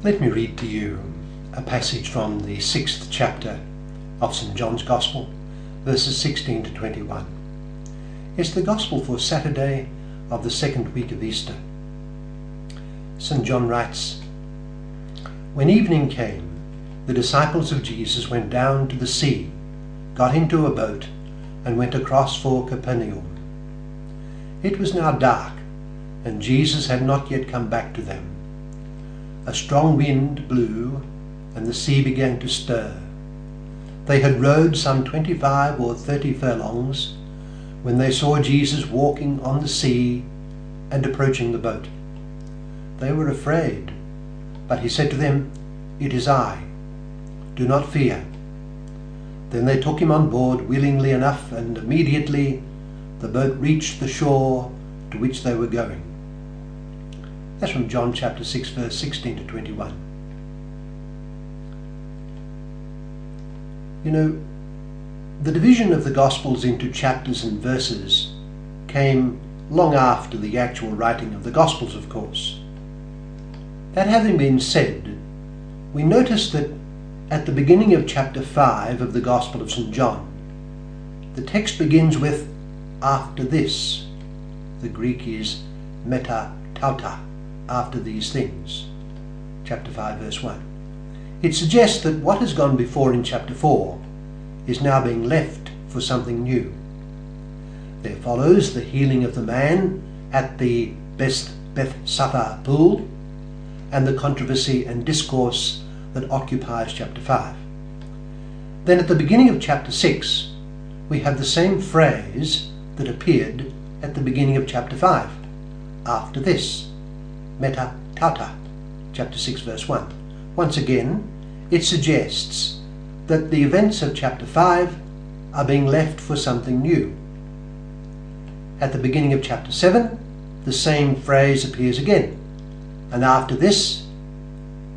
Let me read to you a passage from the 6th chapter of St. John's Gospel, verses 16 to 21. It's the Gospel for Saturday of the second week of Easter. St. John writes, "When evening came, the disciples of Jesus went down to the sea, got into a boat, and went across for Capernaum. It was now dark, and Jesus had not yet come back to them. A strong wind blew, and the sea began to stir. They had rowed some 25 or 30 furlongs when they saw Jesus walking on the sea and approaching the boat. They were afraid, but he said to them, 'It is I. Do not fear.' Then they took him on board willingly enough, and immediately the boat reached the shore to which they were going." That's from John chapter 6, verse 16 to 21. You know, the division of the Gospels into chapters and verses came long after the actual writing of the Gospels, of course. That having been said, we notice that at the beginning of chapter 5 of the Gospel of St. John, the text begins with "after this." The Greek is meta tauta, after these things. Chapter 5 verse 1. It suggests that what has gone before in chapter 4 is now being left for something new. There follows the healing of the man at the Bethsatha pool and the controversy and discourse that occupies chapter 5. Then at the beginning of chapter 6 we have the same phrase that appeared at the beginning of chapter 5, "after this," meta tauta, chapter 6 verse 1. Once again, it suggests that the events of chapter 5 are being left for something new. At the beginning of chapter 7, the same phrase appears again, "and after this,"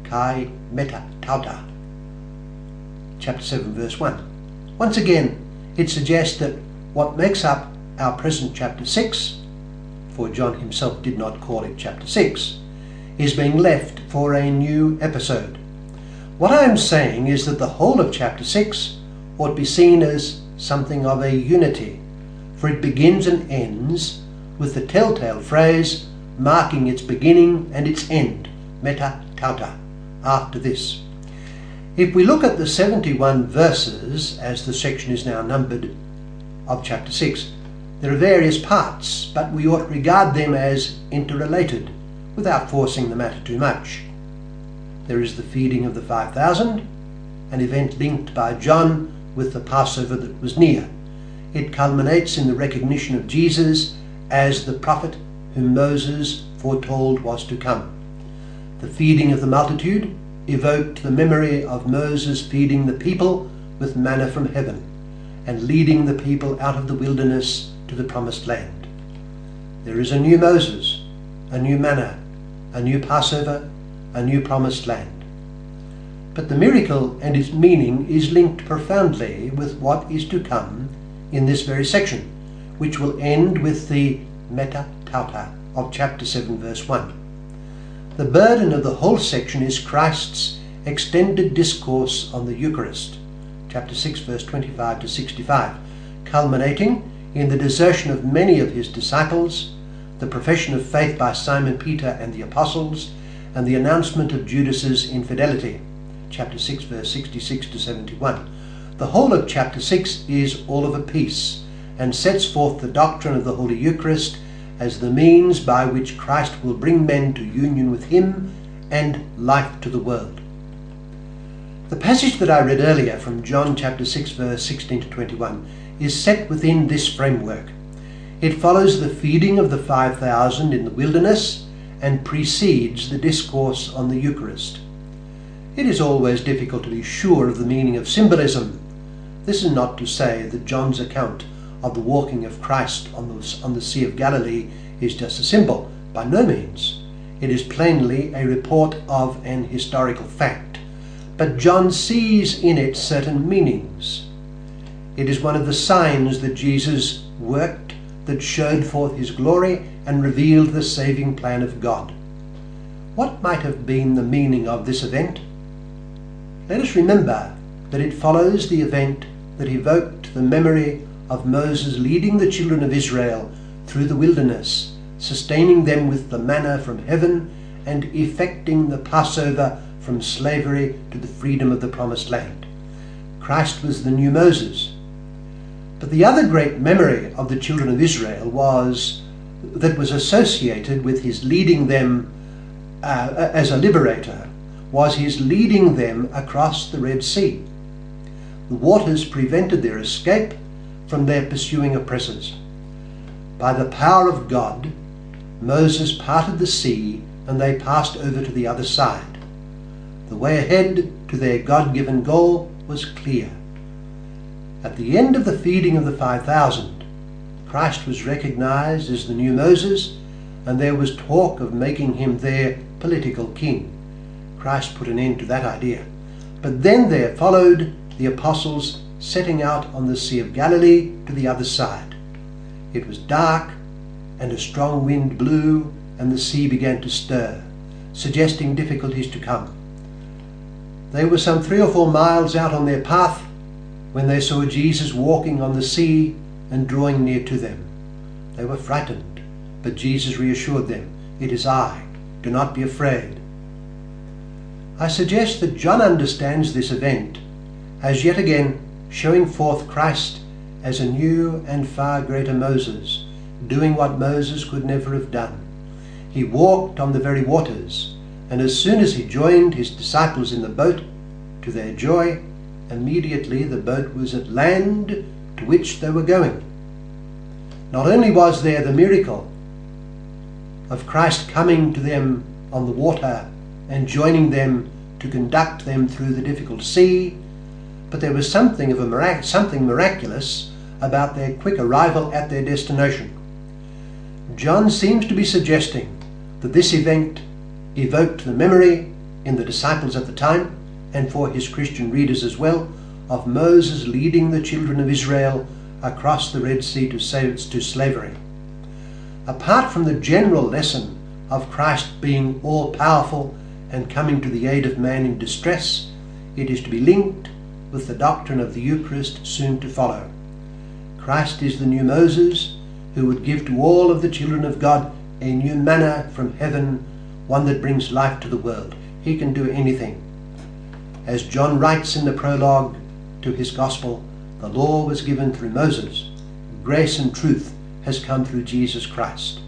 kai meta tauta, chapter 7 verse 1. Once again, it suggests that what makes up our present chapter 6, for John himself did not call it chapter 6, is being left for a new episode. What I am saying is that the whole of chapter 6 ought to be seen as something of a unity, for it begins and ends with the telltale phrase marking its beginning and its end, meta tauta, after this. If we look at the 71 verses, as the section is now numbered, of chapter 6, there are various parts, but we ought to regard them as interrelated, without forcing the matter too much. There is the feeding of the 5,000, an event linked by John with the Passover that was near. It culminates in the recognition of Jesus as the prophet whom Moses foretold was to come. The feeding of the multitude evoked the memory of Moses feeding the people with manna from heaven and leading the people out of the wilderness to the promised land. There is a new Moses, a new manna, a new Passover, a new promised land. But the miracle and its meaning is linked profoundly with what is to come in this very section, which will end with the meta tauta of chapter 7 verse 1. The burden of the whole section is Christ's extended discourse on the Eucharist, chapter 6 verse 25 to 65, culminating in the desertion of many of his disciples, the profession of faith by Simon Peter and the apostles, and the announcement of Judas's infidelity, chapter 6 verse 66 to 71. The whole of chapter 6 is all of a piece and sets forth the doctrine of the Holy Eucharist as the means by which Christ will bring men to union with him and life to the world. The passage that I read earlier from John chapter 6 verse 16 to 21 is set within this framework. It follows the feeding of the 5,000 in the wilderness and precedes the discourse on the Eucharist. It is always difficult to be sure of the meaning of symbolism. This is not to say that John's account of the walking of Christ on the Sea of Galilee is just a symbol. By no means. It is plainly a report of an historical fact. But John sees in it certain meanings. It is one of the signs that Jesus worked that showed forth his glory and revealed the saving plan of God. What might have been the meaning of this event? Let us remember that it follows the event that evoked the memory of Moses leading the children of Israel through the wilderness, sustaining them with the manna from heaven and effecting the Passover from slavery to the freedom of the promised land. Christ was the new Moses. But the other great memory of the children of Israel was associated with his leading them as a liberator, was his leading them across the Red Sea. The waters prevented their escape from their pursuing oppressors. By the power of God, Moses parted the sea and they passed over to the other side. The way ahead to their God-given goal was clear. At the end of the feeding of the 5,000, Christ was recognized as the new Moses, and there was talk of making him their political king. Christ put an end to that idea. But then there followed the apostles setting out on the Sea of Galilee to the other side. It was dark, and a strong wind blew, and the sea began to stir, suggesting difficulties to come. They were some 3 or 4 miles out on their path when they saw Jesus walking on the sea and drawing near to them. They were frightened, but Jesus reassured them, "It is I, do not be afraid." I suggest that John understands this event as yet again showing forth Christ as a new and far greater Moses, doing what Moses could never have done. He walked on the very waters, and as soon as he joined his disciples in the boat, to their joy, immediately the boat was at land to which they were going. Not only was there the miracle of Christ coming to them on the water and joining them to conduct them through the difficult sea, but there was something miraculous about their quick arrival at their destination. John seems to be suggesting that this event evoked the memory in the disciples at the time, and for his Christian readers as well, of Moses leading the children of Israel across the Red Sea to slavery. Apart from the general lesson of Christ being all-powerful and coming to the aid of man in distress, it is to be linked with the doctrine of the Eucharist soon to follow. Christ is the new Moses who would give to all of the children of God a new manna from heaven, one that brings life to the world. He can do anything. As John writes in the prologue to his gospel, the law was given through Moses. Grace and truth has come through Jesus Christ.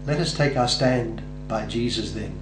Let us take our stand by Jesus then.